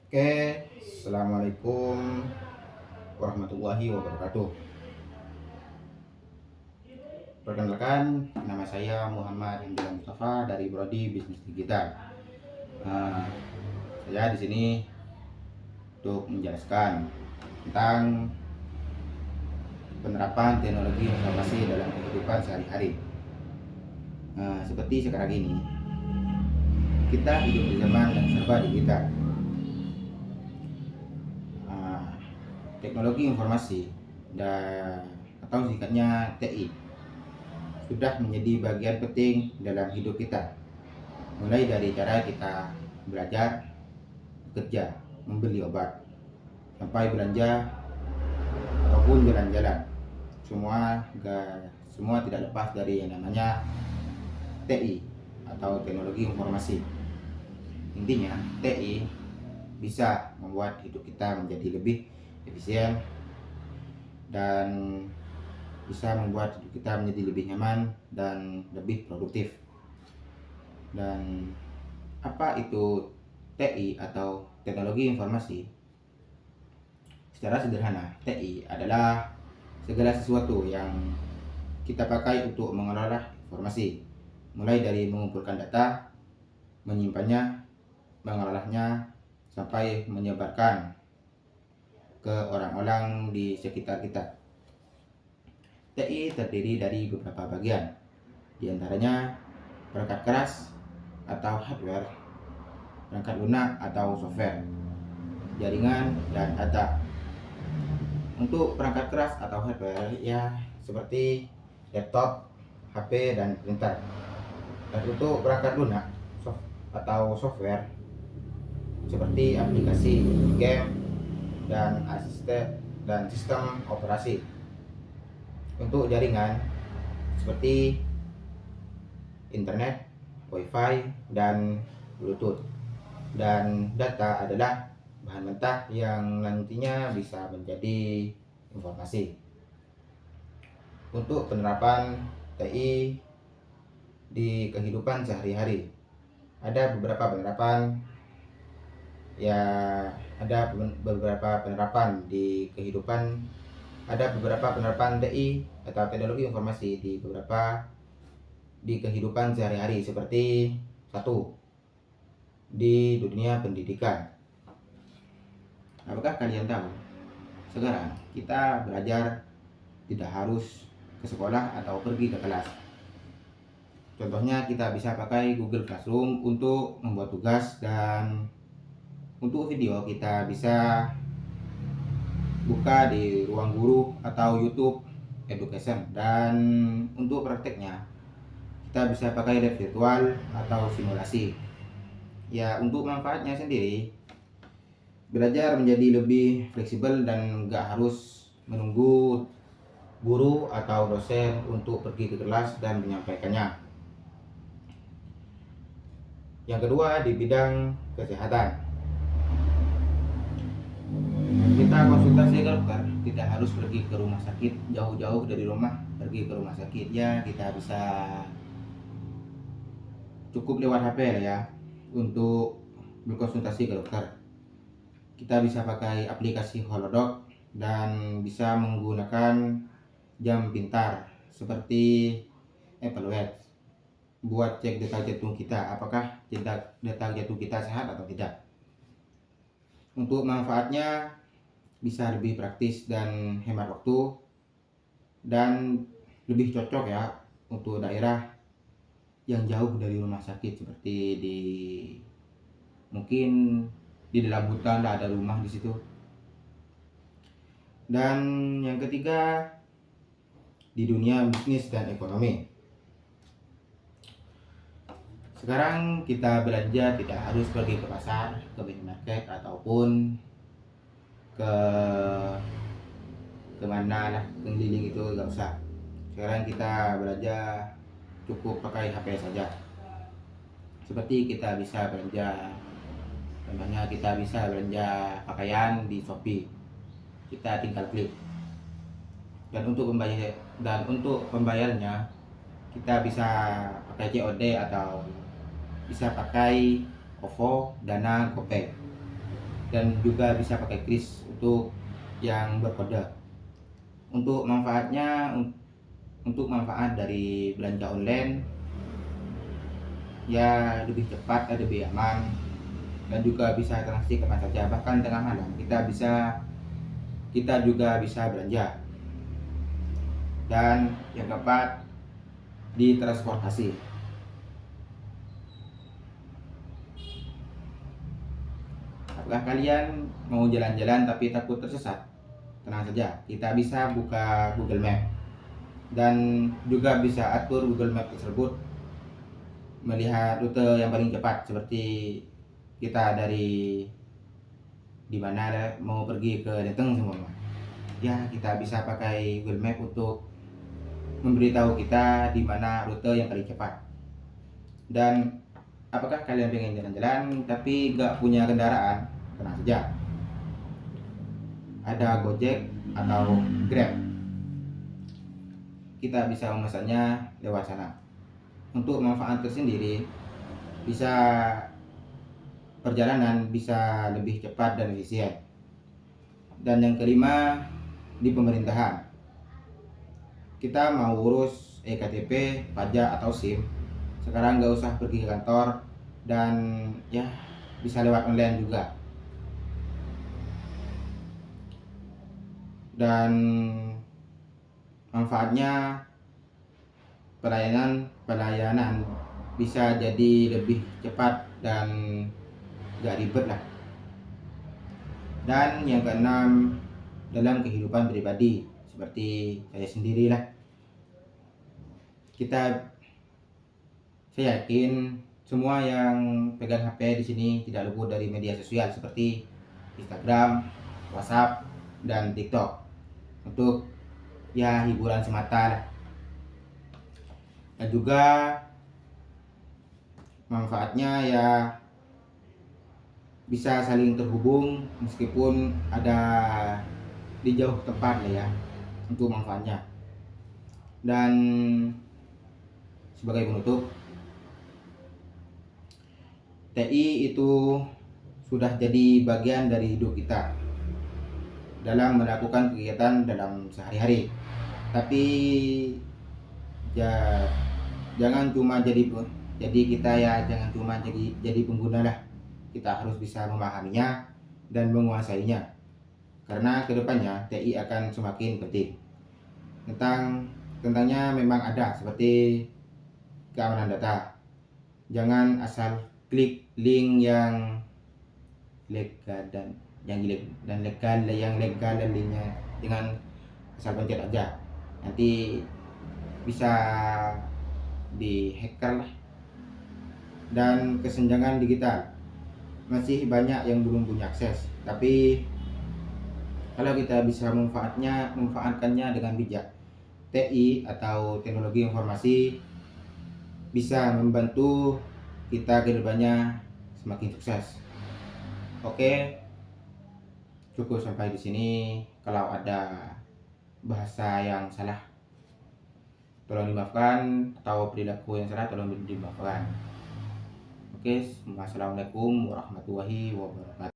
Oke, Assalamualaikum warahmatullahi wabarakatuh. Perkenalkan, nama saya Muhammad Hindra Mustafa dari Prodi Bisnis Digital. Nah, saya di sini untuk menjelaskan tentang penerapan teknologi informasi dalam kehidupan sehari-hari. Seperti sekarang ini, kita hidup di zaman yang serba digital. Teknologi informasi dan atau singkatnya TI sudah menjadi bagian penting dalam hidup kita, mulai dari cara kita belajar, bekerja, membeli obat, sampai belanja ataupun jalan-jalan. Semua tidak lepas dari yang namanya TI atau teknologi informasi. Intinya, TI bisa membuat hidup kita menjadi lebih efisien dan bisa membuat hidup kita menjadi lebih nyaman dan lebih produktif. Dan apa itu TI atau teknologi informasi? Secara sederhana, TI adalah segala sesuatu yang kita pakai untuk mengelola informasi, mulai dari mengumpulkan data, menyimpannya, mengolahnya, sampai menyebarkan ke orang-orang di sekitar kita. TI terdiri dari beberapa bagian, di antaranya perangkat keras atau hardware, perangkat lunak atau software, jaringan, dan data. Untuk perangkat keras atau hardware ya seperti laptop, HP, dan printer. Dan untuk perangkat lunak atau software seperti aplikasi, game, dan asisten dan sistem operasi. Untuk jaringan seperti internet, wifi, dan bluetooth. Dan data adalah bahan mentah yang nantinya bisa menjadi informasi. Untuk penerapan TI di kehidupan sehari-hari, ada beberapa penerapan di kehidupan. Ada beberapa penerapan TI atau teknologi informasi di kehidupan sehari-hari, seperti satu, di dunia pendidikan. Apakah kalian tahu sekarang kita belajar tidak harus ke sekolah atau pergi ke kelas? Contohnya kita bisa pakai Google Classroom untuk membuat tugas, dan untuk video kita bisa buka di ruang guru atau YouTube Education. Dan untuk prakteknya kita bisa pakai lab virtual atau simulasi. Ya, untuk manfaatnya sendiri, belajar menjadi lebih fleksibel dan nggak harus menunggu guru atau dosen untuk pergi ke kelas dan menyampaikannya. Yang kedua, di bidang kesehatan, kita konsultasi ke dokter, tidak harus pergi ke rumah sakit jauh-jauh dari rumah, pergi ke rumah sakit. Ya, kita bisa cukup lewat HP ya untuk berkonsultasi ke dokter. Kita bisa pakai aplikasi Halodoc dan bisa menggunakan jam pintar seperti Apple Watch buat cek detak jantung kita, apakah detak jantung kita sehat atau tidak. Untuk manfaatnya bisa lebih praktis dan hemat waktu, dan lebih cocok ya untuk daerah yang jauh dari rumah sakit, seperti mungkin di dalam hutan ada rumah di situ. Dan yang ketiga, di dunia bisnis dan ekonomi. Sekarang kita belanja tidak harus pergi ke pasar, ke minimarket, ataupun ke kemana lah, keliling itu nggak usah. Sekarang kita belanja cukup pakai HP saja. Seperti kita bisa belanja, contohnya kita bisa belanja pakaian di Shopee, kita tinggal klik. Dan untuk pembayarnya kita bisa pakai COD atau bisa pakai OVO, Dana, GoPay. dan juga bisa pakai kris untuk yang berkode. Untuk manfaatnya, untuk manfaat dari belanja online ya lebih cepat, lebih aman, dan juga bisa transaksi kapan saja, bahkan tengah malam kita juga bisa belanja. Dan yang keempat, di transportasi. Apakah kalian mau jalan-jalan tapi takut tersesat? Tenang saja, kita bisa buka Google Map dan juga bisa atur Google Map tersebut melihat rute yang paling cepat, seperti kita dari di mana mau pergi ke Denteng semua. Ya, kita bisa pakai Google Map untuk memberitahu kita di mana rute yang paling cepat. Dan apakah kalian pengen jalan-jalan tapi nggak punya kendaraan? Tenang saja, ada Gojek atau Grab. Kita bisa memesannya lewat sana. Untuk manfaat tersendiri, bisa perjalanan bisa lebih cepat dan efisien. Dan yang kelima, di pemerintahan. Kita mau urus EKTP, pajak atau SIM, sekarang nggak usah pergi ke kantor, dan ya bisa lewat online juga. Dan manfaatnya, pelayanan bisa jadi lebih cepat dan gak ribet lah. Dan yang keenam, dalam kehidupan pribadi seperti saya sendirilah, saya yakin semua yang pegang HP di sini tidak luput dari media sosial seperti Instagram, WhatsApp, dan TikTok untuk ya hiburan semata lah. Dan juga manfaatnya ya bisa saling terhubung meskipun ada di jauh tempat lah ya, untuk manfaatnya. Dan sebagai penutup, TI itu sudah jadi bagian dari hidup kita dalam melakukan kegiatan dalam sehari-hari. Tapi ya jangan cuma jadi kita ya jangan cuma jadi pengguna lah. Kita harus bisa memahaminya dan menguasainya, karena kedepannya TI akan semakin penting. Tentangnya memang ada seperti keamanan data. Jangan asal klik link yang legal dan legal dan linknya dengan asal pencet aja, nanti bisa di hacker lah. Dan kesenjangan digital, masih banyak yang belum punya akses, tapi kalau kita bisa memanfaatkannya dengan bijak, TI atau teknologi informasi bisa membantu kita ke depannya semakin sukses. Oke, cukup sampai di sini. Kalau ada bahasa yang salah tolong dimaafkan, atau perilaku yang salah tolong dimaafkan. Oke, wassalamualaikum warahmatullahi wabarakatuh.